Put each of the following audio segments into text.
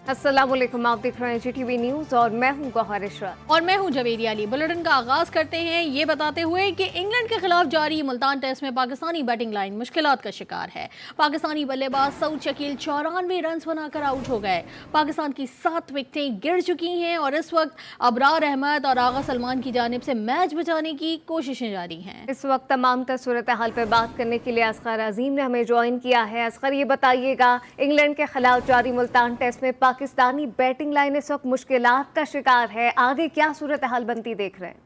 अस्सलाम वालेकुम, आप देख रहे हैं GTV न्यूज़ और मैं हूं गौहर इशरत और मैं हूं जवेरिया अली। बुलेटिन का आगाज करते हैं ये बताते हुए कि इंग्लैंड के खिलाफ जारी मुल्तान टेस्ट में पाकिस्तानी बैटिंग लाइन मुश्किलात का शिकार है। पाकिस्तानी बल्लेबाज सऊद शकील 94 रन बनाकर आउट हो गए। पाकिस्तान की 7 विकेटें गिर चुकी हैं और इस वक्त अबरार अहमद और आगा सलमान की जानिब से मैच बचाने की कोशिशें जारी हैं। इस वक्त तमाम सूरत हाल पर बात करने के लिए असगर अजीम ने हमें ज्वाइन किया है। असगर, ये बताइएगा, इंग्लैंड के खिलाफ जारी मुल्तान टेस्ट में पाकिस्तानी बैटिंग लाइन इस वक्त मुश्किलात का शिकार है, आगे क्या सूरत हाल बनती देख रहे हैं?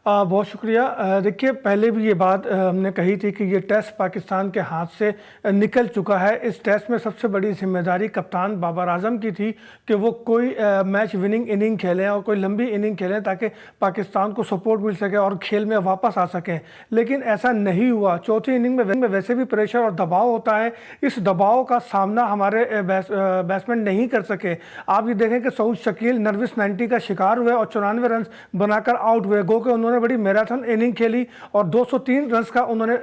बहुत शुक्रिया। देखिए, पहले भी ये बात हमने कही थी कि ये टेस्ट पाकिस्तान के हाथ से निकल चुका है। इस टेस्ट में सबसे बड़ी जिम्मेदारी कप्तान बाबर आजम की थी कि वो कोई मैच विनिंग इनिंग खेलें और कोई लंबी इनिंग खेलें ताकि पाकिस्तान को सपोर्ट मिल सके और खेल में वापस आ सकें, लेकिन ऐसा नहीं हुआ। चौथी इनिंग में वैसे भी प्रेशर और दबाव होता है, इस दबाव का सामना हमारे बैट्समैन नहीं कर सके। आप ये देखें कि सऊद शकील नर्वस 90 का शिकार हुए और 94 रन बनाकर आउट हुए। गो के उन्होंने बड़ी मैराथन इनिंग खेली और 203 रन का उन्होंने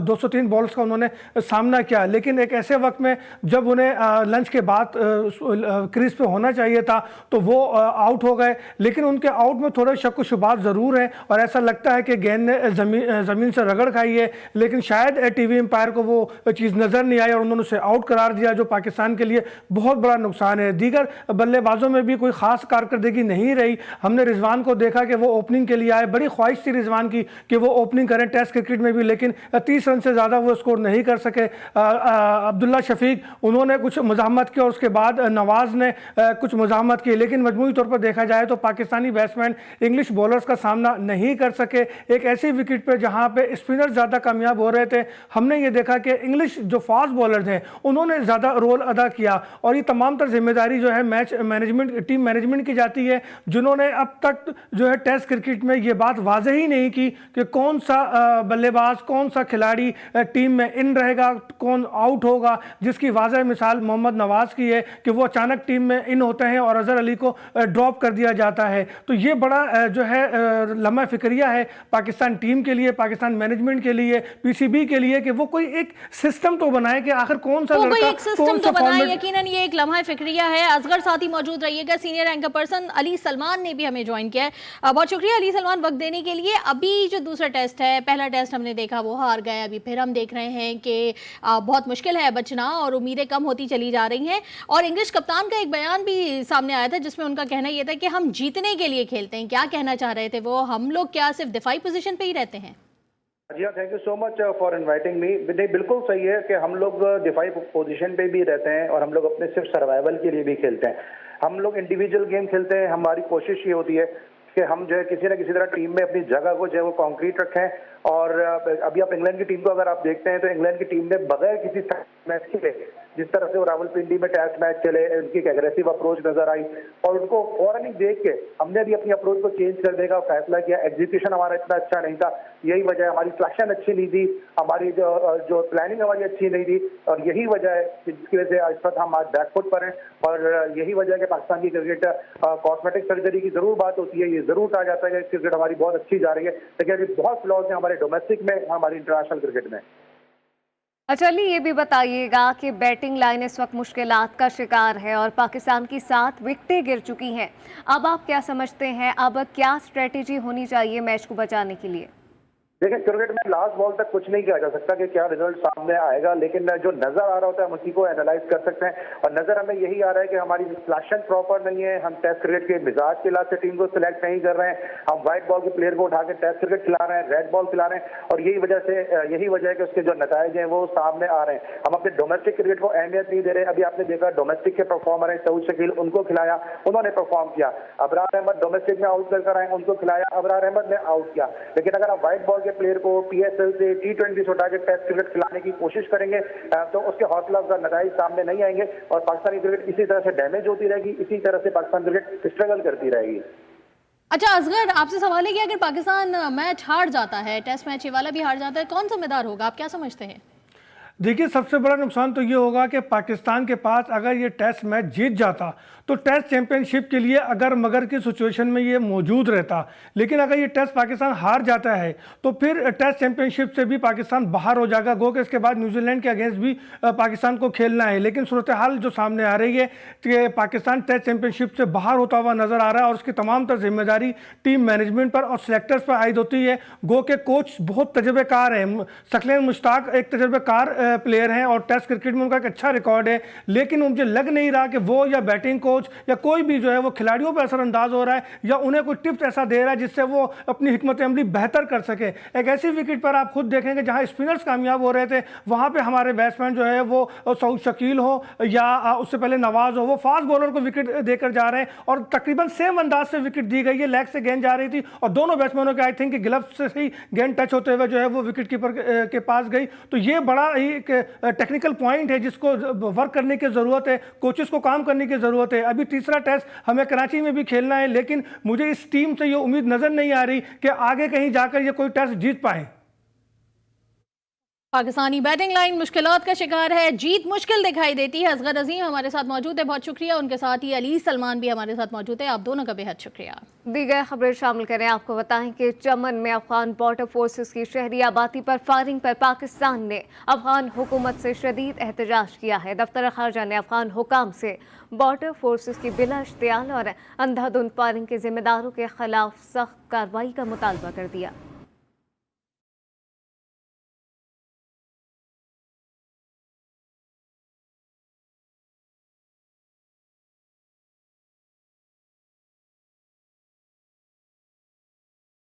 203 बॉल्स का उन्होंने सामना किया, लेकिन एक ऐसे वक्त में जब उन्हें लंच के बाद क्रीज पे होना चाहिए था तो वो आउट हो गए। लेकिन उनके आउट में थोड़े शक व शुबात ज़रूर हैं और ऐसा लगता है कि गेंद ने ज़मीन से रगड़ खाई है, लेकिन शायद टीवी एम्पायर को वो चीज़ नज़र नहीं आई और उन्होंने उसे आउट करार दिया, जो पाकिस्तान के लिए बहुत बड़ा नुकसान है। दीगर बल्लेबाजों में भी कोई ख़ास कारकर्दगी नहीं रही। हमने रिजवान को देखा कि वो ओपनिंग के लिए आए, बड़ी ख्वाहिश थी रिजवान की कि वो ओपनिंग करें टेस्ट क्रिकेट में भी, लेकिन 30 रन से ज़्यादा वो स्कोर नहीं कर सके। अब्दुल्ला शफीक, उन्होंने कुछ मज़ाहमत की और उसके बाद नवाज़ ने कुछ मज़ाहमत की, लेकिन मजमूई तौर पर देखा जाए तो पाकिस्तानी बैट्समैन इंग्लिश बॉलर्स का सामना नहीं कर सके। एक ऐसी विकेट पर जहाँ पे स्पिनर ज़्यादा कामयाब हो रहे थे, हमने ये देखा कि इंग्लिश जो फास्ट बॉलर्स हैं उन्होंने ज़्यादा रोल अदा किया और ये तमाम तर जिम्मेदारी जो है मैच मैनेजमेंट, टीम मैनेजमेंट की जाती है, जिन्होंने अब तक जो है टेस्ट क्रिकेट में ये बात वाज़ेह ही नहीं की कि कौन सा बल्लेबाज, कौन सा खिलाड़ी टीम में इन रहेगा, कौन आउट होगा। जिसकी वाज़ेह मिसाल मोहम्मद नवाज़ की है कि वो अचानक टीम में इन होते हैं और अजहर अली को ड्रॉप कर दिया जाता है। तो ये बड़ा जो है लम्हा फिक्रिया है पाकिस्तान टीम के लिए, पाकिस्तान मैनेजमेंट के लिए, PCB के लिए कि वो कोई एक सिस्टम तो बनाए कि आखिर कौन सा लड़का कौन सा फॉर्मेट। यकीनन ये एक लम्हा फिक्रिया है। असगर साथ ही मौजूद रहिएगा। Senior anchor person Ali Salman ने भी हमें ज्वाइन किया है। बहुत शुक्रिया अली सलमान वक्त देने के लिए। अभी जो दूसरा टेस्ट है, पहला टेस्ट हमने देखा वो हार गए, अभी फिर हम देख रहे हैं कि बहुत मुश्किल है बचना और उम्मीदें कम होती चली जा रही हैं। और इंग्लिश कप्तान का एक बयान भी सामने आया था जिसमें उनका कहना यह था कि हम जीतने के लिए खेलते हैं। क्या कहना चाह रहे थे वो? हम लोग क्या सिर्फ दिफाई पोजीशन पे ही रहते हैं? जी हाँ, thank you so much for inviting me. नहीं, बिल्कुल सही है कि हम लोग दिफाई पोजीशन पे भी रहते हैं और हम लोग अपने सिर्फ सर्वाइवल के लिए भी खेलते हैं। हम लोग इंडिविजुअल गेम खेलते हैं। हमारी कोशिश ये होती है कि हम जो है किसी न किसी तरह टीम में अपनी जगह को जो है वो कॉन्क्रीट रखें। और अभी आप इंग्लैंड की टीम को अगर आप देखते हैं तो इंग्लैंड की टीम ने बगैर किसी मैच खेले, जिस तरह से वो रावलपिंडी में टेस्ट मैच चले, उनकी एक एग्रेसिव अप्रोच नजर आई और उनको फौरन ही देख के हमने भी अपनी अप्रोच को चेंज कर देगा फैसला किया। एग्जीक्यूशन हमारा इतना अच्छा नहीं था, यही वजह है। हमारी सिलेक्शन अच्छी नहीं थी, हमारी जो प्लानिंग हमारी अच्छी नहीं थी और यही वजह है जिसकी वजह से इस वक्त हम आज बैकफुट पर हैं। और यही वजह है कि पाकिस्तान की क्रिकेट कॉस्मेटिक सर्जरी की जरूर बात होती है, ये जरूर कहा जाता है कि क्रिकेट हमारी बहुत अच्छी जा रही है, लेकिन अभी बहुत फ्लॉज हैं हमारे डोमेस्टिक में, हमारी इंटरनेशनल क्रिकेट में। अच्छा अली, ये भी बताइएगा कि बैटिंग लाइन इस वक्त मुश्किलात का शिकार है और पाकिस्तान की 7 विकेटें गिर चुकी हैं। अब आप क्या समझते हैं, अब क्या स्ट्रेटेजी होनी चाहिए मैच को बचाने के लिए? देखिए, क्रिकेट में लास्ट बॉल तक कुछ नहीं किया जा सकता कि क्या रिजल्ट सामने आएगा, लेकिन जो नजर आ रहा होता है हम उसी को एनालाइज कर सकते हैं। और नजर हमें यही आ रहा है कि हमारी सिलेक्शन प्रॉपर नहीं है, हम टेस्ट क्रिकेट के मिजाज के हिसाब से टीम को सिलेक्ट नहीं कर रहे हैं, हम व्हाइट बॉल के प्लेयर को उठा के टेस्ट क्रिकेट खिला रहे हैं, रेड बॉल खिला रहे हैं और यही वजह है कि उसके जो नतीजे हैं वो सामने आ रहे हैं। हम अपने डोमेस्टिक क्रिकेट को अहमियत नहीं दे रहे। अभी आपने देखा डोमेस्टिक के परफॉर्मर है सऊद शकील, उनको खिलाया, उन्होंने परफॉर्म किया। अबरार अहमद डोमेस्टिक में आउट कर आए, उनको खिलाया, अबरार अहमद ने आउट किया। लेकिन अगर आप व्हाइट बॉल के प्लेयर को PSL से T20 से उठा के टेस्ट क्रिकेट खिलाने की कोशिश करेंगे तो उसके हौसला अफजा नतीजे सामने नहीं आएंगे और पाकिस्तानी क्रिकेट इसी तरह से डैमेज होती रहेगी, इसी तरह से पाकिस्तान क्रिकेट स्ट्रगल करती रहेगी। अच्छा असगर, आपसे सवाल है कि अगर पाकिस्तान मैच हार जाता है, टेस्ट मैच ये वाला भी हार जाता है, कौन जिम्मेदार होगा? आप क्या समझते हैं? देखिए, सबसे बड़ा नुकसान तो ये होगा कि पाकिस्तान के पास अगर ये टेस्ट मैच जीत जाता तो टेस्ट चैंपियनशिप के लिए अगर मगर की सिचुएशन में ये मौजूद रहता, लेकिन अगर ये टेस्ट पाकिस्तान हार जाता है तो फिर टेस्ट चैंपियनशिप से भी पाकिस्तान बाहर हो जाएगा। गो कि इसके बाद न्यूजीलैंड के अगेंस्ट भी पाकिस्तान को खेलना है, लेकिन सूरत हाल जो सामने आ रही है कि पाकिस्तान टेस्ट चैंपियनशिप से बाहर होता हुआ नजर आ रहा है और उसकी तमाम तर जिम्मेदारी टीम मैनेजमेंट पर और सिलेक्टर्स पर आयद होती है। गो के कोच बहुत तजर्बेकार हैं, सकलेन मुश्ताक एक तजर्बेकार प्लेयर हैं और टेस्ट क्रिकेट में उनका एक अच्छा रिकॉर्ड है, लेकिन मुझे लग नहीं रहा कि वो या बैटिंग कोच या कोई भी जो है वो खिलाड़ियों पर असरअंदाज हो रहा है या उन्हें कोई टिप्स ऐसा दे रहा है जिससे वो अपनी हिकमत अमली बेहतर कर सके। एक ऐसी विकेट पर आप खुद देखेंगे जहां स्पिनर्स कामयाब हो रहे थे, वहां पे हमारे बैट्समैन जो है वो सऊद शकील हो या उससे पहले नवाज हो, वो फास्ट बॉलर को विकेट देकर जा रहे हैं और तकरीबन सेम अंदाज से विकेट दी गई है। लेग से गेंद जा रही थी और दोनों बैट्समैनों के आई थिंक ग्लव्स से ही गेंद टच होते हुए जो है वो विकेट कीपर के पास गई। तो ये बड़ा ही एक टेक्निकल पॉइंट है जिसको वर्क करने की ज़रूरत है, कोचेस को काम करने की ज़रूरत है। अभी तीसरा टेस्ट हमें कराची में भी खेलना है, लेकिन मुझे इस टीम से ये उम्मीद नज़र नहीं आ रही कि आगे कहीं जाकर ये कोई टेस्ट जीत पाए। पाकिस्तानी बैटिंग लाइन मुश्किलात का शिकार है, जीत मुश्किल दिखाई देती है। असगर अजीम हमारे साथ मौजूद है, बहुत शुक्रिया। उनके साथ ही अली सलमान भी हमारे साथ मौजूद है, आप दोनों का बेहद शुक्रिया। दीगर खबरें शामिल करें। आपको बताएं कि चमन में अफगान बॉर्डर फोर्सेस की शहरी आबादी पर फायरिंग पर पाकिस्तान ने अफगान हुकूमत से शदीद एहतजाज किया है। दफ्तर खारजा ने अफगान हुकाम से बॉर्डर फोर्सेस की बिला इश्तियाल और अंधाधुंध फायरिंग के जिम्मेदारों के खिलाफ सख्त कार्रवाई का मुतालबा कर दिया।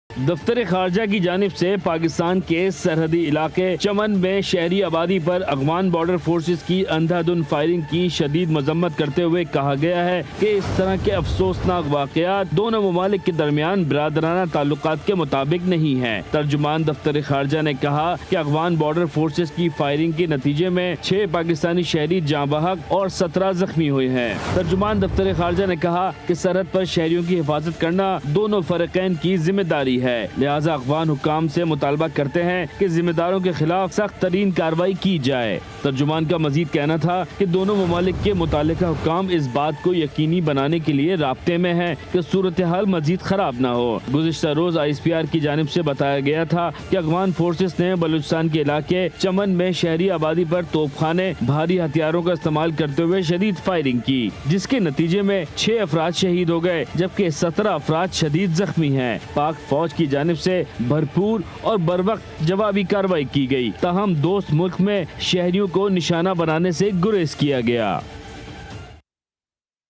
दफ्तर खारजा की जानिब से पाकिस्तान के सरहदी इलाके चमन में शहरी आबादी पर अफगान बॉर्डर फोर्सेस की अंधाधुंध फायरिंग की शदीद मजम्मत करते हुए कहा गया है कि इस तरह के अफसोसनाक वाकयात दोनों ममालिक के दरमियान बिरादराना ताल्लुकात के मुताबिक नहीं है। तर्जुमान दफ्तर खारजा ने कहा कि अफगान बॉर्डर फोर्सेस की फायरिंग के नतीजे में 6 पाकिस्तानी शहरी जाँ बहक और 17 जख्मी हुए हैं। तर्जुमान दफ्तर खारजा ने कहा कि सरहद पर शहरियों की हिफाजत करना दोनों फरीकैन की जिम्मेदारी है, लिहाजा अफगान हुकाम से मुतालबा करते हैं कि जिम्मेदारों के खिलाफ सख्त तरीन कार्रवाई की जाए। तर्जुमान का मजीद कहना था कि दोनों ममालिक के मुतालिका हुकाम इस बात को यकीनी बनाने के लिए राब्ते में हैं कि सूरत हाल मजीद खराब न हो। गुज़िश्ता रोज ISPR की जानिब से बताया गया था कि अफगान फोर्सेस ने बलूचिस्तान के इलाके चमन में शहरी आबादी पर तोपखाने भारी हथियारों का इस्तेमाल करते हुए शदीद फायरिंग की, जिसके नतीजे में 6 अफराद शहीद हो गए जबकि 17 अफराद शदीद जख्मी हैं। पाक फौज की जानिब से भरपूर और बरवक्त जवाबी कार्रवाई की गई, ताहम दोस्त मुल्क में शहरियों को निशाना बनाने से गुरेज किया गया।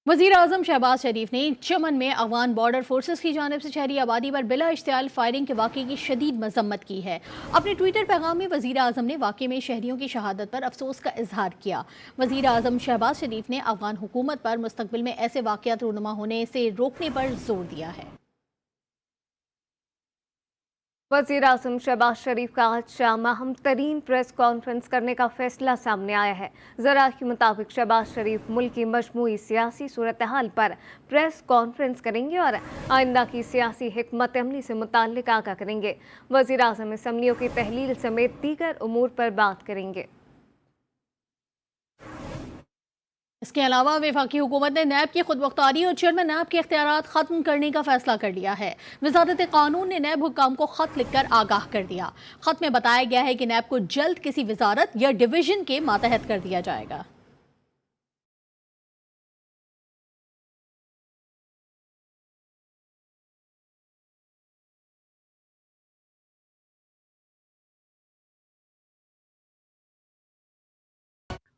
वज़ीर आज़म शहबाज शरीफ ने चमन में अफगान बॉर्डर फोर्सेस की जानिब से शहरी आबादी पर बिला इश्तियाल फायरिंग के वाक़े की शदीद मजम्मत की है। अपने ट्विटर पैगाम में वज़ीर आज़म ने वाक़े में शहरियों की शहादत पर अफसोस का इजहार किया। वज़ीर आज़म शहबाज शरीफ ने अफगान हुकूमत पर मुस्तकबिल में ऐसे वाक़यात रूनुमा होने से रोकने पर जोर दिया है। वज़ीर आज़म शहबाज शरीफ का आज शाम अहम तरीन प्रेस कॉन्फ्रेंस करने का फैसला सामने आया है। ज़रा के मुताबिक शहबाज शरीफ मुल्क की मजमूई सियासी सूरत हाल पर प्रेस कॉन्फ्रेंस करेंगे और आइंदा की सियासी हिकमत अमली से मुताल्लिक आगाह करेंगे। वज़ीर आज़म असम्बलियों की तहलील समेत दीगर उमूर पर बात करेंगे। इसके अलावा वफाकी हुकूमत ने नैब की खुदमुख्तारी और चेयरमैन नैब के इख्तियारात खत्म करने का फैसला कर लिया है। वजारत कानून ने नैब हुक्काम को खत लिखकर आगाह कर दिया। खत में बताया गया है कि नैब को जल्द किसी वजारत या डिवीजन के मातहत कर दिया जाएगा।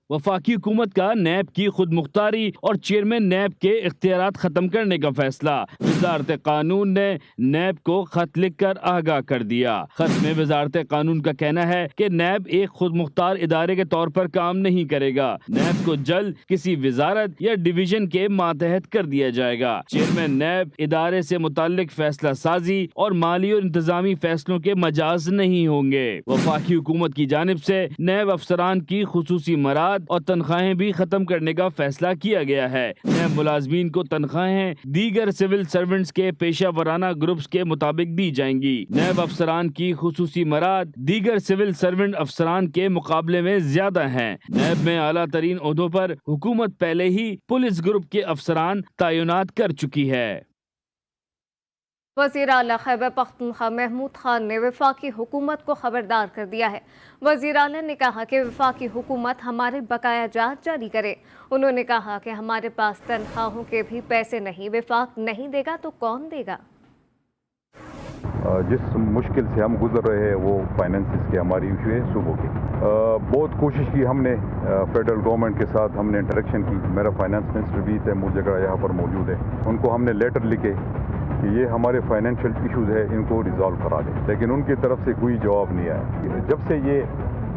वफाकी हुकूमत का नैब की खुद मुख्तारी और चेयरमैन नैब के इख्तियारात खत्म करने का फैसला। वजारत कानून ने नैब को खत लिखकर आगाह कर दिया। खत में वजारत कानून का कहना है कि नैब एक खुद मुख्तार इदारे के तौर पर काम नहीं करेगा। नैब को जल्द किसी वजारत या डिवीजन के मातहत कर दिया जाएगा। चेयरमैन नैब इदारे से मुताल्लिक फैसला साजी और माली और इंतजामी फैसलों के मजाज नहीं होंगे। वफाकी हुकूमत की जानिब से नैब अफसरान की खुसूसी मराद और तनख्वाहें भी खत्म करने का फैसला किया गया है। नैब मुलाजमीन को तनख्वाहें दीगर सिविल सर्विस सर्वेंट्स के पेशा वराना ग्रुप्स के मुताबिक दी जाएंगी। नैब अफसरान की खुसूसी मराद दीगर सिविल सर्वेंट अफसरान के मुकाबले में ज्यादा हैं। नैब में आला तरीन ओहदों पर हुकूमत पहले ही पुलिस ग्रुप के अफसरान तैनात कर चुकी है। वज़ीर आला खैबर पख्तूनख्वा महमूद खान ने वफाकी हुकूमत को खबरदार कर दिया है। वज़ीर आला ने कहा कि वफाकी हुकूमत हमारे बकाया जात जारी करे। उन्होंने कहा कि हमारे पास तनख्वाहों के भी पैसे नहीं, वफाक नहीं देगा तो कौन देगा। जिस मुश्किल से हम गुजर रहे हैं वो फाइनेंसिस के हमारी इशू है सूबों की। बहुत कोशिश की हमने, फेडरल गवर्नमेंट के साथ हमने इंटरेक्शन की। मेरा फाइनेंस मिनिस्टर भी तैमूर जगड़ा यहाँ पर मौजूद है। उनको हमने लेटर लिखे कि ये हमारे फाइनेंशियल इश्यूज है, इनको रिजॉल्व करा दें, लेकिन उनकी तरफ से कोई जवाब नहीं आया। जब से ये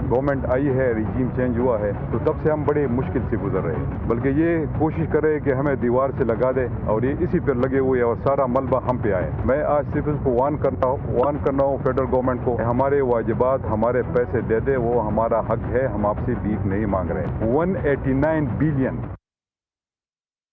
गवर्नमेंट आई है, रिजीम चेंज हुआ है, तो तब से हम बड़े मुश्किल से गुजर रहे हैं। बल्कि ये कोशिश कर रहे हैं कि हमें दीवार से लगा दे और ये इसी पर लगे हुए और सारा मलबा हम पे आए। मैं आज सिर्फ इसको वार्न करना हूँ फेडरल गवर्नमेंट को, हमारे वाजिबात, हमारे पैसे दे दे, वो हमारा हक है, हम आपसे भीख नहीं मांग रहे। 189 बिलियन।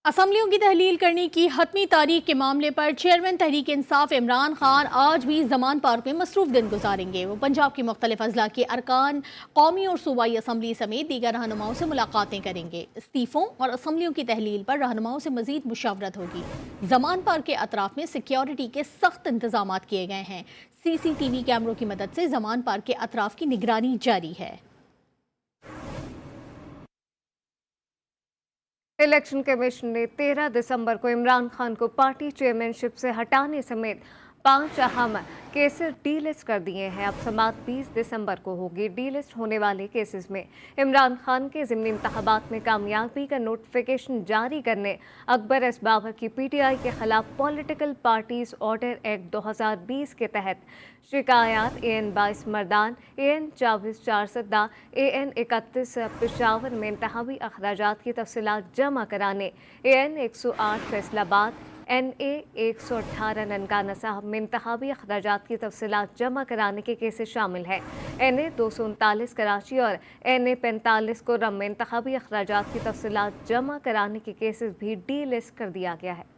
असम्बलियों की तहलील करने की हतमी तारीख के मामले पर चेयरमैन तहरीक इंसाफ इमरान खान आज भी जमान पार्क में मसरूफ दिन गुजारेंगे। वो पंजाब की मुख्तलिफ अजला के अरकान, कौमी और सूबाई असम्बली समेत दीगर रहनुमाओं से मुलाकातें करेंगे। इस्तीफ़ों और असम्बलियों की तहलील पर रहनुमाओं से मजीद मुशावरत होगी। जमान पार्क के अतराफ में सिक्योरिटी के सख्त इंतजाम किए गए हैं। CCTV कैमरों की मदद से जमान पार्क के अतराफ की निगरानी जारी है। इलेक्शन कमीशन ने 13 दिसंबर को इमरान खान को पार्टी चेयरमैनशिप से हटाने समेत 5 अहम केसेस डीलिस्ट कर दिए हैं। अब समाअत 20 दिसंबर को होगी। डीलिस्ट होने वाले केसेस में इमरान खान के ज़िमनी इंतखाबात में कामयाबी का नोटिफिकेशन जारी करने, अकबर एस बाबर की PTI के खिलाफ पॉलिटिकल पार्टीज ऑर्डर एक्ट 2020 के तहत शिकायत, AN 22 Mardan, AN 24 4 AN 31 Peshawar में इंतहावी अखराजात की तफसीलात जमा कराने, AN 108 फैसलाबाद, NA 118 ननकाना साहब में इंतहावी अखराजात की तफसीलात जमा कराने के केसेस शामिल हैं। NA 239 कराची और NA 45 को रम में इंतहावी अखराजात की तफसीलात जमा कराने के केसेस भी डीलिस्ट कर दिया गया है।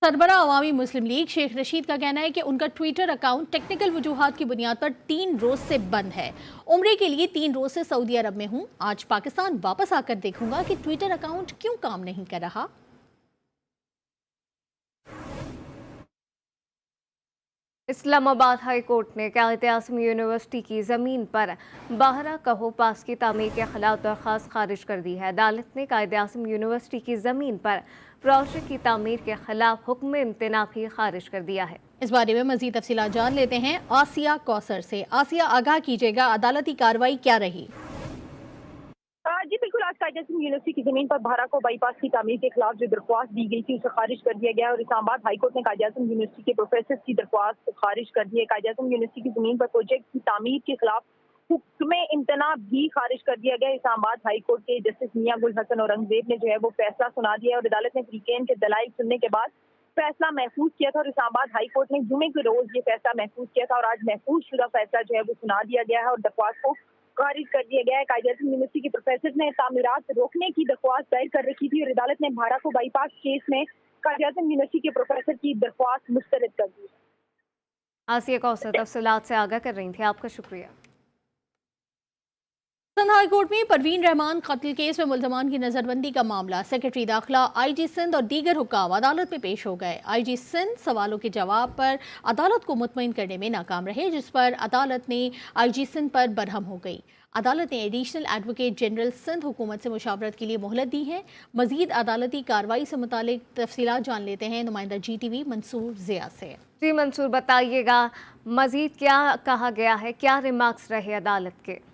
सरबरा अवामी मुस्लिम लीग शेख रशीद का कहना है कि उनका ट्विटर अकाउंट टेक्निकल वजूहात की बुनियाद पर 3 रोज से बंद है। उम्रे के लिए 3 रोज से सऊदी अरब में हूं। आज पाकिस्तान वापस आकर देखूंगा कि ट्विटर अकाउंट क्यों काम नहीं कर रहा। इस्लामाबाद हाई कोर्ट ने कायद-ए-आज़म यूनिवर्सिटी की ज़मीन पर बाहरा कहो पास की तामीर के खिलाफ दरख्वास्त खारिज कर दी है। अदालत ने कायद-ए-आज़म यूनिवर्सिटी की ज़मीन पर प्रोजेक्ट की तामीर के खिलाफ हुक्म इम्तना भी खारिज कर दिया है। इस बारे में मजीद तफसीलात जान लेते हैं आसिया कौसर से। आसिया, आगाह कीजिएगा, अदालती कार्रवाई क्या रही? जी बिल्कुल, आज कायद-ए-आज़म यूनिवर्सिटी की जमीन पर बाहरा को बाईपास की तामीर के खिलाफ जो दरख्वास्त दी गई थी उसे खारिज कर दिया गया और इस्लामाबाद हाई कोर्ट ने कायद-ए-आज़म यूनिवर्सिटी के प्रोफेसर की दरख्वास्त को खारिज कर दिया। कायद-ए-आज़म यूनिवर्सिटी की जमीन पर प्रोजेक्ट की तामीर के खिलाफ हुक्म इम्तना भी खारिज कर दिया गया। इस्लामाबाद हाई कोर्ट के जस्टिस मियां गुल हसन औरंगजेब ने जो है वो फैसला सुना दिया और अदालत ने फरीकैन के दलाइल सुनने के बाद फैसला महफूज किया था और इस्लामाबाद हाई कोर्ट ने जुमे के रोज ये फैसला महफूज किया था और आज महफूज शुदा फैसला जो है वो सुना दिया गया है और दरख्वास्त को खारिज कर दिया गया है। कायद-ए-आज़म यूनिवर्सिटी के प्रोफेसर ने तामीरात रोकने की दरख्वास्त दायर कर रखी थी और अदालत ने बाहरा को बाईपास केस में कायद-ए-आज़म यूनिवर्सिटी के प्रोफेसर की दरख्वास्त मुस्तरद कर दी। आसिया कौसर तफसीलात से आगाह कर रही थी, आपका शुक्रिया। सिंध हाई कोर्ट में परवीन रहमान कत्ल केस में मुल्जमान की नजरबंदी का मामला, सेक्रेटरी दाखिला, IG सिंध और दीगर हुक्काम अदालत में पेश हो गए। IG सिंध सवालों के जवाब पर अदालत को मुतमईन करने में नाकाम रहे, जिस पर अदालत ने IG सिंध पर बरहम हो गई। अदालत ने एडिशनल एडवोकेट जनरल सिंध हुकूमत से मुशावरत के लिए मोहलत दी है। मजीद अदालती कार्रवाई से मुतालिक तफसीलात जान लेते हैं नुमाइंदा GTV मंसूर ज़िया से। जी मंसूर, बताइएगा मजीद क्या कहा गया है, क्या रिमार्क्स रहे अदालत के?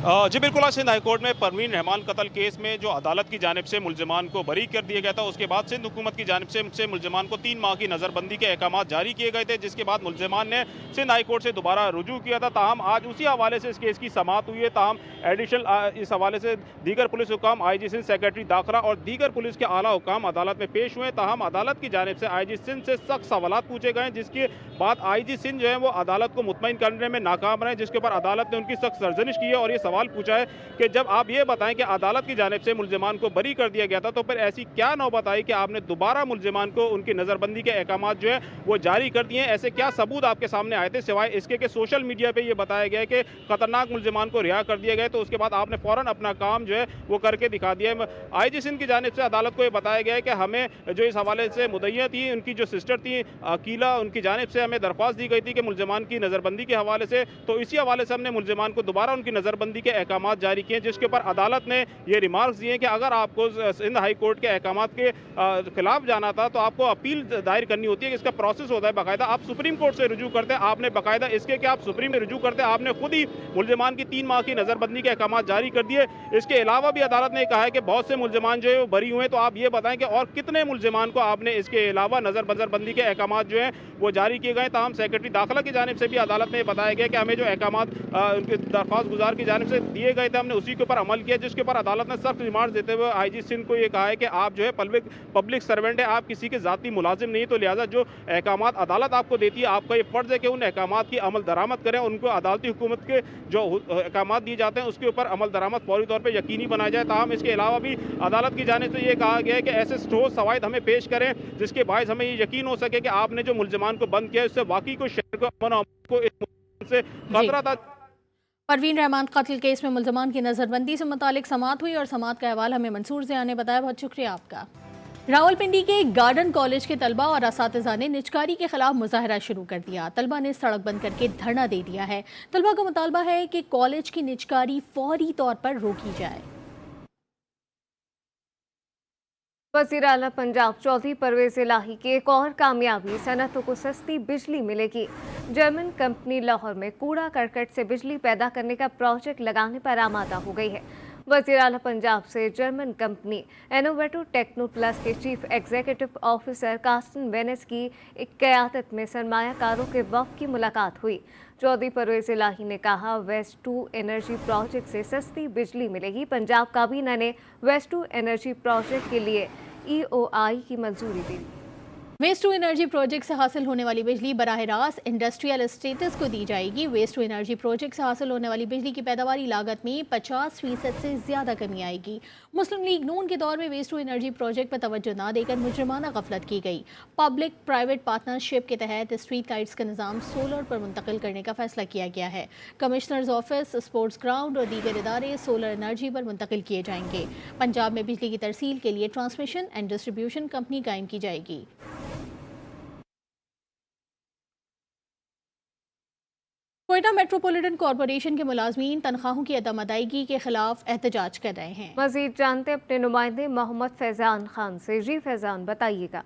जी बिल्कुल, आज सिंध हाईकोर्ट में परवीन रहमान कत्ल केस में जो अदालत की जानिब से मुल्जिमान को बरी कर दिया गया था, उसके बाद सिंध हुकूमत की जानिब से मुल्जिमान को 3 माह की नज़रबंदी के अहकाम जारी किए गए थे, जिसके बाद मुल्जिमान ने सिंध हाईकोर्ट से दोबारा रुजू किया था। ताहम आज उसी हवाले से इस केस की समाअत हुई है। ताहम एडिशनल इस हवाले से दीगर पुलिस हुकाम, IG सिंध, सेक्रेटरी दाखिला और दीगर पुलिस के आला हुकाम अदालत में पेश हुए। ताहम अदालत की जानिब से IG सिंध से सख्त सवालात पूछे गए, जिसके बाद IG सिंध जो है वो अदालत को मुतमईन करने में नाकाम रहे, जिसके ऊपर अदालत ने उनकी सख्त सरजनिश की है और ये सवाल पूछा है कि जब आप ये बताएं कि अदालत की जानिब से मुल्जिमान को बरी कर दिया गया था, तो फिर ऐसी क्या नौबत आई कि आपने दोबारा मुल्जिमान को उनकी नज़रबंदी के अहकामात जो है वो जारी कर दिए? ऐसे क्या सबूत आपके सामने आए थे सिवाय इसके कि सोशल मीडिया पे ये बताया गया कि खतरनाक मुल्जिमान को रिहा कर दिया गया, तो उसके बाद आपने फ़ौरन अपना काम जो है वो करके दिखा दिया है? IG सिंध की जानिब से अदालत को ये बताया गया है कि हमें जो इस हवाले से मुद्दइयाँ थी, उनकी जो सिस्टर थी अकीला, उनकी जानिब से हमें दरख्वास्त दी गई थी कि मुल्जिमान की नज़रबंदी के हवाले से, तो इसी हवाले से हमने मुल्जिमान को दोबारा उनकी नज़रबंदी के अहकामात जारी किए, जिसके ऊपर अदालत ने ये रिमार्क्स दिए कि अगर आपको सिंध हाई कोर्ट के अहकामात के खिलाफ जाना था तो आपको अपील दायर करनी होती है, इसका प्रोसेस होता है बाकायदा। आप सुप्रीम कोर्ट से रुजू करते हैं, आपने बाकायदा इसके कि आप सुप्रीम में रुजू करते हैं, आपने खुद ही मुल्जिमान की 3 माह की नज़रबंदी के अहकामात जारी कर दिए। इसके अलावा भी अदालत ने कहा है कि बहुत से मुल्जिमान जो है वो बरी हुए, तो आप ये बताएं कि और कितने मुल्जिमान को आपने इसके अलावा नज़रबंदी के अहकामात जो हैं वो जारी किए गए। ताहम सेक्रेटरी दाखिला की जानिब से भी अदालत ने बताया गया कि हमें जो अहकामात उनके दरख्वास्त गुजार की जानिब से दिए गए थे, हमने उसी के ऊपर अमल किया, जिसके ऊपर अदालत ने सख्त रिमार्क्स देते हुए IG सिंध को ये कहा है कि आप जो है पब्लिक सर्वेंट है, आप किसी के ज़ाती मुलाजिम नहीं, तो लिहाजा जो अहकामात अदालत आपको देती है, आपका ये फ़र्ज़ है कि उन अहकामात की अमल दरामद करें, उनको अदालती हुकूमत के जो अहकामात दिए जाते हैं उसके ऊपर अमल दरामद फौरी तौर पर यकीनी बनाया जाए। ताहम इसके अलावा भी अदालत की जानिब से ये कहा गया है कि ऐसे ठोस सवाइद हमें पेश करें जिसके बायस हमें ये यकीन हो सके कि आपने जो मुल्जिमान को बंद किया उससे वाकई को शहर को अमन को से खतरा था। परवीन रहमान कत्ल केस में मुल्जिमान की नज़रबंदी से मुतालिक समाअत हुई और समाअत का अहवाल हमें मंसूर ज़िया ने बताया। बहुत शुक्रिया आपका। रावलपिंडी के गार्डन कॉलेज के तलबा और असातिज़ा ने निजकारी के खिलाफ मुजाहरा शुरू कर दिया। तलबा ने सड़क बंद करके धरना दे दिया है। तलबा का मुतालबा है कि कॉलेज की निजकारी फौरी तौर पर रोकी जाए। वज़ीर आला पंजाब चौधरी परवेज़ इलाही की एक और कामयाबी, सनअतों को सस्ती बिजली मिलेगी। जर्मन कंपनी लाहौर में कूड़ा करकट से बिजली पैदा करने का प्रोजेक्ट लगाने पर आमादा हो गई है। वज़ीर आला पंजाब से German company innovative techno plus के chief executive officer Carsten Wenes की एक क़यादत में सरमायाकारों के वफ़द की मुलाकात हुई। चौधरी परवेज़ इलाही ने कहा, वेस्ट टू एनर्जी प्रोजेक्ट से सस्ती बिजली मिलेगी। पंजाब काबीना ने वेस्ट टू एनर्जी प्रोजेक्ट के लिए EOI की मंजूरी दी। वेस्ट टू एनर्जी प्रोजेक्ट से हासिल होने वाली बिजली बराह रास्त इंडस्ट्रियल स्टेटस को दी जाएगी। वेस्ट टू एनर्जी प्रोजेक्ट से हासिल होने वाली बिजली की पैदावारी लागत में 50% से ज़्यादा कमी आएगी। मुस्लिम लीग नून के दौर में वेस्ट टू एनर्जी प्रोजेक्ट पर तवज्जो ना देकर मुजरमाना गफलत की गई। पब्लिक प्राइवेट पार्टनरशिप के तहत स्ट्रीट लाइट्स का निज़ाम सोलर पर मुंतकिल करने का फैसला किया गया है। कमिश्नर्स ऑफिस, स्पोर्ट्स ग्राउंड और दीगर इदारे सोलर एनर्जी पर मुंतकिल किए जाएंगे। पंजाब में बिजली की तरसील के लिए ट्रांसमिशन एंड डिस्ट्रीब्यूशन कंपनी कायम की जाएगी। कोयटा मेट्रोपॉलिटन कॉरपोरेशन के मुलाजमीन तनख्वाहों की अदम अदायगी के खिलाफ एहतजाज कर रहे हैं। मजीद जानते अपने नुमाइंदे मोहम्मद फैजान खान से। जी फैजान, बताइएगा।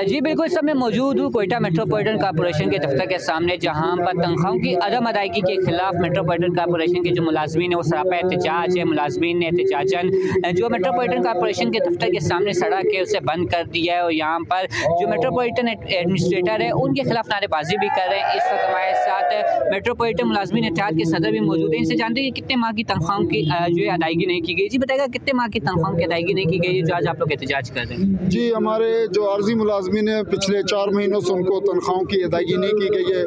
जी बिल्कुल, सब मैं मौजूद हूँ कोयटा मेट्रोपॉलिटन कॉरपोरेशन के दफ्तर के सामने, जहाँ पर तनख्वाहों की अदम अदायगी के खिलाफ मेट्रोपॉलिटन कॉरपोरेशन के जो मुलाजमीन है वो सरापा एहतजाज है। मुलाजमीन ने एहतजाजन जो मेट्रोपॉलिटन कॉरपोरेशन के दफ्तर के सामने सड़क है उसे बंद कर दिया है और यहाँ पर जो मेट्रोपॉलिटन एडमिनिस्ट्रेटर है उनके खिलाफ नारेबाजी भी कर रहे हैं। इस वक्त हमारे साथ मेट्रोपॉलिटन मुलाजमीन इत्तेहाद के सदर भी मौजूद हैं। इनसे जानते हैं कि कितने माह की तनख्वाहों की जो है अदायगी नहीं की गई। जी बताएगा, कितने माह की तनख्वाहों की अदायगी नहीं की गई जो आज आप लोग एहतजाज कर रहे हैं? जी, हमारे जो अर्जी मुलाजमीन है पिछले 4 महीनों से उनको तनख्वाहों की अदायगी नहीं की गई है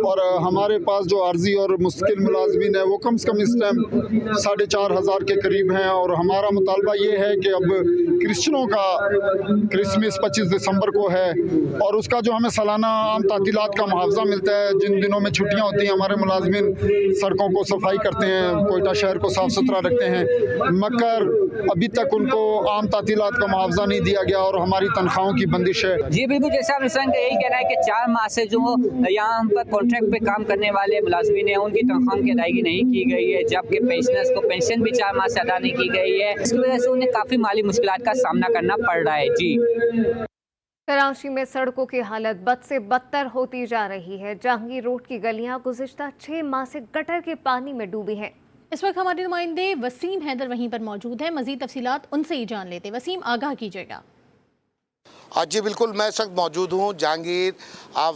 और हमारे पास जो अर्जी और मुस्तकिल मुलाजमीन है वो कम से कम इस टाइम 4,500 के करीब हैं। और हमारा मुतालबा ये है कि अब क्रिश्चनों का क्रिसमस 25 दिसंबर को है और उसका जो हमें सालाना आम तातीलात का मुआवजा मिलता है, जिन दिनों में छुट्टियाँ होती हैं हमारे मुलाजमीन सड़कों को सफाई करते हैं, कोयटा शहर को साफ़ सुथरा रखते हैं, मगर अभी तक उनको आम तातीलात का मुआवजा नहीं दिया गया और हमारी तनख्वाहों की बंदिश है। जी बिल्कुल, जैसे आप इंसान का यही कहना है कि 4 माह से जो यहाँ पर कॉन्ट्रैक्ट पे काम करने वाले मुलाजमीन हैं उनकी तनख्वाहों की अदायगी नहीं की गई है, जबकि पेंशनर्स को पेंशन भी 4 माह से अदा नहीं की गई है। इसकी वजह से उन्हें काफ़ी माली मुश्किलात का सामना करना पड़ रहा है। जी, कराची में सड़कों की हालत बद से बदतर होती जा रही है। जहांगीर रोड की गलियां गुज़िश्ता 6 माह से गटर के पानी में डूबी हैं। इस वक्त हमारे नुमाइंदे वसीम हैदर वहीं पर मौजूद है। मजीद तफसीलात उनसे ही जान लेते। वसीम, आगाह कीजिएगा। जी बिल्कुल, मैं इस वक्त मौजूद हूँ जहांगीर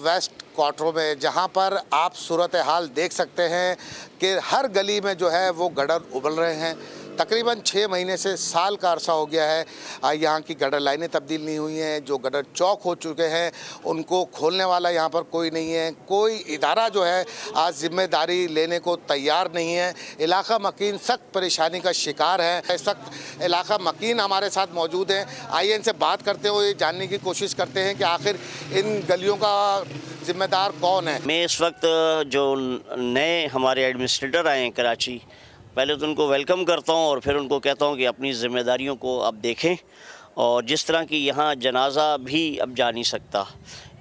वेस्ट क्वार्टरों में, जहाँ पर आप सूरत हाल देख सकते हैं कि हर गली में जो है वो गटर उबल रहे हैं। तकरीबन 6 महीने से साल का अरसा हो गया है यहाँ की गटर लाइनें तब्दील नहीं हुई हैं, जो गटर चौक हो चुके हैं उनको खोलने वाला यहाँ पर कोई नहीं है। कोई इदारा जो है आज जिम्मेदारी लेने को तैयार नहीं है। इलाका मकीन सख्त परेशानी का शिकार है। इस वक्त इलाका मकीन हमारे साथ मौजूद हैं। आइए इनसे बात करते हुए जानने की कोशिश करते हैं कि आखिर इन गलियों का जिम्मेदार कौन है। मैं इस वक्त जो नए हमारे एडमिनिस्ट्रेटर आए हैं कराची, पहले तो उनको वेलकम करता हूं और फिर उनको कहता हूं कि अपनी ज़िम्मेदारियों को अब देखें। और जिस तरह की यहाँ जनाजा भी अब जा नहीं सकता,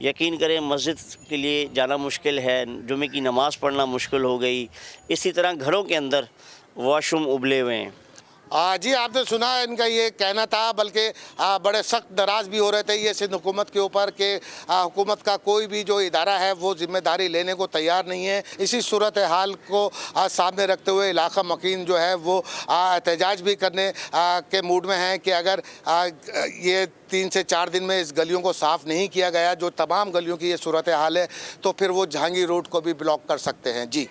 यकीन करें मस्जिद के लिए जाना मुश्किल है, जुमे की नमाज़ पढ़ना मुश्किल हो गई। इसी तरह घरों के अंदर वॉशरूम उबले हुए हैं। जी आपने सुना इनका ये कहना था, बल्कि बड़े सख्त नाराज़ भी हो रहे थे ये सिंध हुकूमत के ऊपर कि हुकूमत का कोई भी जो इदारा है वो जिम्मेदारी लेने को तैयार नहीं है। इसी सूरत हाल को सामने रखते हुए इलाका मकीन जो है वो एहतजाज भी करने के मूड में है कि अगर ये 3 से 4 दिन में इस गलियों को साफ़ नहीं किया गया, जो तमाम गलियों की ये सूरत हाल है, तो फिर वो जहांगीर रोड को भी ब्लॉक कर सकते हैं। जी,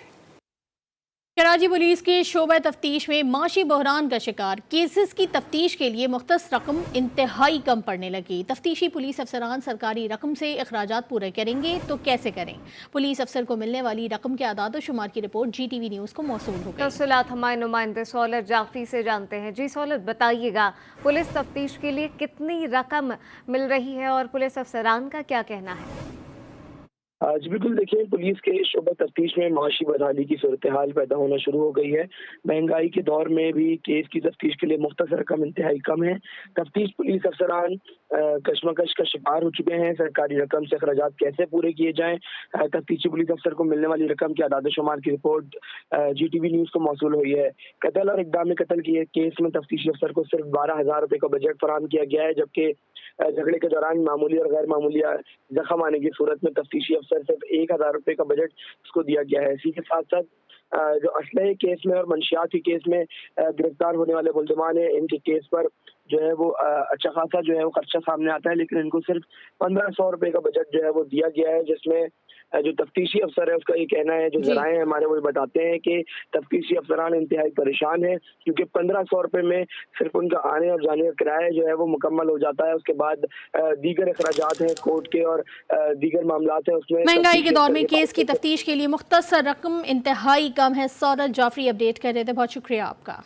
कराची पुलिस की शोबा तफ्तीश में माशी बहरान का शिकार केसेस की तफ्तीश के लिए मुख्तस रकम इंतहाई कम पड़ने लगी। तफ्तीशी पुलिस अफसरान सरकारी रकम से अखराजात पूरे करेंगे तो कैसे करें? पुलिस अफसर को मिलने वाली रकम के आदाद शुमार की रिपोर्ट GTV न्यूज़ को मौसूल हो गई। तफसीलात हमारे नुमाइंदे सौलत जाफरी से जानते हैं। जी सौलत, बताइएगा पुलिस तफ्तीश के लिए कितनी रकम मिल रही है और पुलिस अफसरान का क्या कहना है? जी बिल्कुल, देखिए पुलिस के शोबा तफ्तीश में माशी बदहाली की सूरत हाल पैदा होना शुरू हो गई है। महंगाई के दौर में भी केस की तफ्तीश के लिए मुख्तसर रकम इंतहाई कम है। तफ्तीश पुलिस अफसरान कशमकश का शिकार हो चुके हैं। सरकारी रकम से अखराजात कैसे पूरे किए जाएं, तफ्तीशी पुलिस अफसर को मिलने वाली रकम की आदाद शुमार की रिपोर्ट GTV न्यूज़ को मौसूल हुई है। कत्ल और इक़दाम कत्ल के केस में तफ्तीशी अफसर को सिर्फ 12,000 रुपये का बजट फराहम किया गया है, जबकि झगड़े के दौरान मामूली और गैर मामूली जख्म आने की सूरत में तफ्तीशी अफसर सिर्फ 1,000 रुपये का बजट उसको दिया गया है। इसी के साथ साथ जो असलहे केस में और मंशियाती केस में गिरफ्तार होने वाले मुल्ज़िमान हैं, इनके केस पर जो है वो अच्छा खासा जो है वो खर्चा सामने आता है, लेकिन इनको सिर्फ 1,500 रुपये का बजट जो है वो दिया गया है, जिसमें जो तफ्तीशी अफसर है उसका ये कहना है, जो जराए हैं हमारे वो बताते हैं कि तफ्तीशी अफसरान इंतहाई परेशान है, क्योंकि 1,500 रुपये में सिर्फ उनका आने और जाने का किराया जो है वो मुकम्मल हो जाता है। उसके बाद दीगर अखराजात हैं कोर्ट के और दीगर मामलात हैं, उसमें महंगाई के दौर में केस की तफ्तीश के लिए मुख्तसर रकम इंतहाई कम है। सौरभ जाफरी अपडेट कर रहे थे, बहुत शुक्रिया आपका।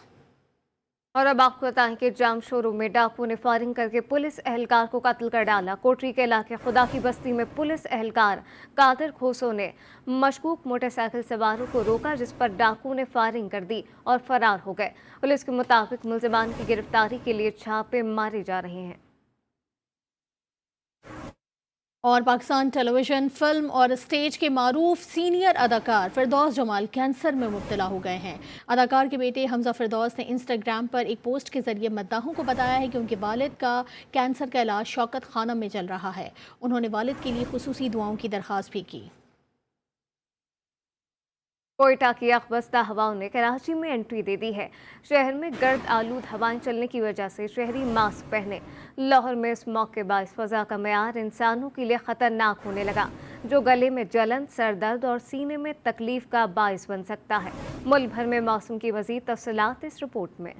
और अब आपको बताएं कि जाम शोरूम में डाकू ने फायरिंग करके पुलिस एहलकार को कत्ल कर डाला। कोटरी के इलाके खुदा की बस्ती में पुलिस एहलकार कादर खोसो ने मशकूक मोटरसाइकिल सवारों को रोका, जिस पर डाकू ने फायरिंग कर दी और फरार हो गए। पुलिस के मुताबिक मुल्ज़िमान की गिरफ्तारी के लिए छापे मारे जा रहे हैं। और पाकिस्तान टेलीविज़न, फिल्म और स्टेज के मारूफ सीनियर अदाकार फिरदौस जमाल कैंसर में मुब्तला हो गए हैं। अदाकार के बेटे हमजा फिरदौस ने इंस्टाग्राम पर एक पोस्ट के जरिए मद्दाहों को बताया है कि उनके वालिद का कैंसर का इलाज शौकत खानम में चल रहा है। उन्होंने वालिद के लिए खुसूसी दुआओं की दरख्वास्त भी की। कोयटा की अखबस्ता हवाओं ने कराची में एंट्री दे दी है। शहर में गर्द आलूद हवाएं चलने की वजह से शहरी मास्क पहने। लाहौर में स्मॉग के बायस फ़ज़ा का मेयार इंसानों के लिए ख़तरनाक होने लगा, जो गले में जलन, सर दर्द और सीने में तकलीफ का बायस बन सकता है। मुल्क भर में मौसम की मज़ीद तफसीलात इस रिपोर्ट में।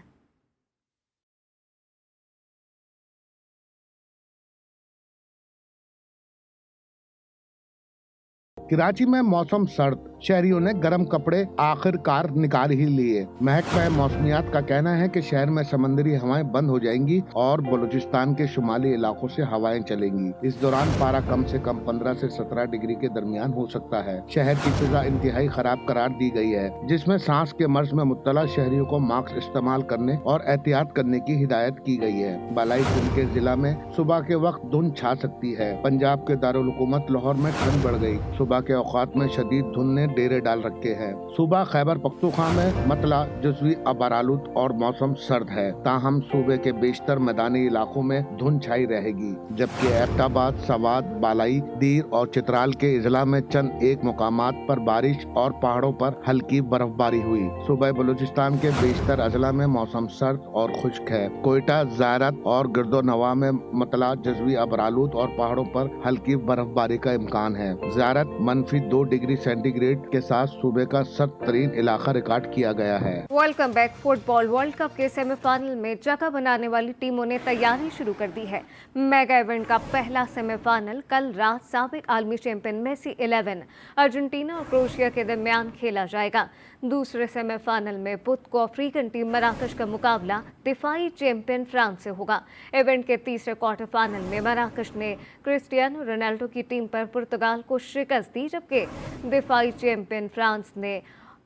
कराची में मौसम सर्द, शहरियों ने गर्म कपड़े आखिरकार निकाल ही लिए। महकमा मौसमियात का कहना है कि शहर में समंदरी हवाएं बंद हो जाएंगी और बलूचिस्तान के शुमाली इलाकों से हवाएं चलेंगी। इस दौरान पारा कम से कम 15 से 17 डिग्री के दरमियान हो सकता है। शहर की फिजा इंतहाई खराब करार दी गई है, जिसमें सांस के मर्ज में मुब्तला शहरियों को मास्क इस्तेमाल करने और एहतियात करने की हिदायत की गई है। बालाई सिंध के जिला में सुबह के वक्त धुंध छा सकती है। पंजाब के दारुल हुकूमत लाहौर में ठंड बढ़ गई। सुबह के औकात में शदीद धुंध ने डेरे डाल रखे हैं। सूबा खैबर पख्तूनख्वा में मतला जुज़वी अबारालूद और मौसम सर्द है, ताहम सूबे के बेशतर मैदानी इलाकों में धुंध छाई रहेगी, जबकि एबटाबाद, सवात, बालाई, दीर और चित्राल के इजला में चंद एक मुकामात पर बारिश और पहाड़ों पर हल्की बर्फबारी हुई। सूबे बलूचिस्तान के बेशतर अजला में मौसम सर्द और खुश्क है। कोयटा, ज़ायरत और गिरदोनवा में मतला जुज़वी अबारालूद और पहाड़ों पर हल्की बर्फबारी का इम्कान है। ज़ायरत -2 डिग्री सेंटीग्रेड के साथ सूबे का सर्द तरीन इलाका रिकॉर्ड किया गया है। Welcome back. Football world cup के सेमीफाइनल में जगह बनाने वाली टीमों ने तैयारी शुरू कर दी है। मेगा इवेंट का पहला सेमीफाइनल कल रात साबिक आलमी चैंपियन मेसी 11 अर्जेंटीना और क्रोएशिया के दरमियान खेला जाएगा। दूसरे सेमीफाइनल में बुध को अफ्रीकन टीम मराकश का मुकाबला दिफाई चैंपियन फ्रांस से होगा। इवेंट के तीसरे क्वार्टर फाइनल में मराकश ने क्रिस्टियानो रोनाल्डो की टीम पर पुर्तगाल को शिकस्त दी, जबकि दिफाई चैंपियन फ्रांस ने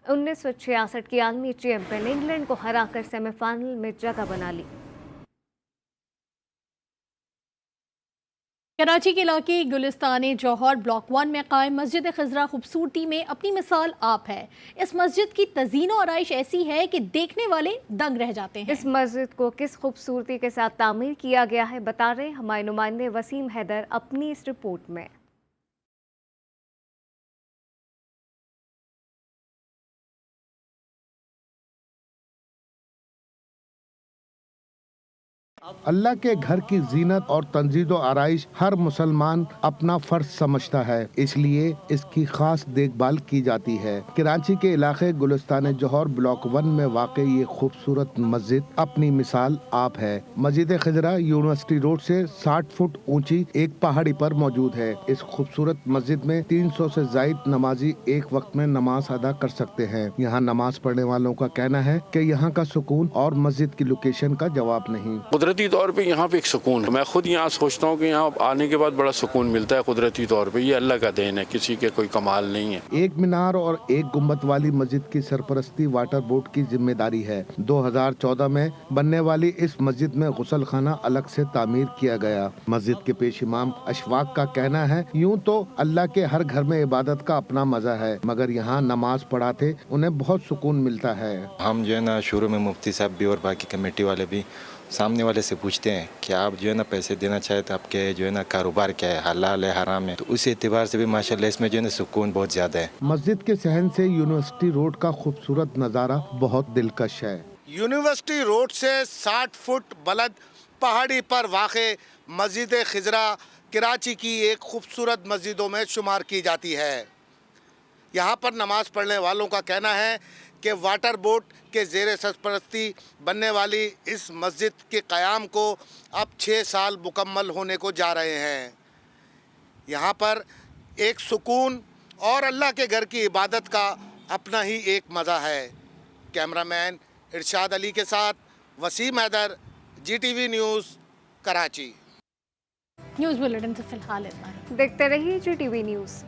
1966 की आलमी चैंपियन इंग्लैंड को हराकर सेमीफाइनल में जगह बना ली। कराची के इलाके गुलिस्तान जौहर ब्लॉक 1 में कायम मस्जिद खिजरा खूबसूरती में अपनी मिसाल आप है। इस मस्जिद की तज़ीन और आराइश ऐसी है कि देखने वाले दंग रह जाते हैं। इस मस्जिद को किस खूबसूरती के साथ तामीर किया गया है, बता रहे हमारे नुमाइंदे वसीम हैदर अपनी इस रिपोर्ट में। अल्लाह के घर की जीनत और तंजीद और आराइश हर मुसलमान अपना फर्ज समझता है, इसलिए इसकी खास देखभाल की जाती है। कराची के इलाके गुलिस्तान जौहर ब्लॉक 1 में वाक़ ये खूबसूरत मस्जिद अपनी मिसाल आप है। मस्जिद खिजरा यूनिवर्सिटी रोड से 60 फुट ऊंची एक पहाड़ी पर मौजूद है। इस खूबसूरत मस्जिद में 300 से जायद नमाजी एक वक्त में नमाज अदा कर सकते हैं। यहाँ नमाज पढ़ने वालों का कहना है कि यहाँ का सुकून और मस्जिद की लोकेशन का जवाब नहीं। कुदरती तौर पे यहाँ पे एक सुकून है। मैं खुद यहाँ सोचता हूँ कि यहाँ आने के बाद बड़ा सुकून मिलता है कुदरती तौर पे। ये अल्लाह का देन है, किसी के कोई कमाल नहीं है। एक मीनार और एक गुम्बद वाली मस्जिद की सरपरस्ती वाटर बोर्ड की जिम्मेदारी है। 2014 में बनने वाली इस मस्जिद में गुसल खाना अलग से तामीर किया गया। मस्जिद के पेश इमाम अशफाक का कहना है, यूँ तो अल्लाह के हर घर में इबादत का अपना मजा है, मगर यहाँ नमाज पढ़ाते उन्हें बहुत सुकून मिलता है। हम जो है ना शुरू में मुफ्ती साहब भी और बाकी कमेटी वाले भी सामने वाले से पूछते हैं कि आप जो है ना पैसे देना चाहे तो आपके जो है ना कारोबार क्या है, हलाल है हराम है, तो उस एतबार से भी माशाल्लाह इसमें जो है ना सुकून बहुत ज्यादा है। मस्जिद के सहन से यूनिवर्सिटी रोड का खूबसूरत नज़ारा बहुत दिलकश है। यूनिवर्सिटी रोड से 60 फुट बुलंद पहाड़ी पर वाक़े मस्जिद खिजरा कराची की एक खूबसूरत मस्जिदों में शुमार की जाती है। यहाँ पर नमाज पढ़ने वालों का कहना है कि वाटर बोर्ड के ज़ेर सरपरस्ती बनने वाली इस मस्जिद के क़याम को अब 6 साल मुकम्मल होने को जा रहे हैं। यहाँ पर एक सुकून और अल्लाह के घर की इबादत का अपना ही एक मज़ा है। कैमरामैन इरशाद अली के साथ Waseem Haider, GTV news, Karachi. News bulletin से फिलहाल इतना ही। देखते रहिए GTV न्यूज़।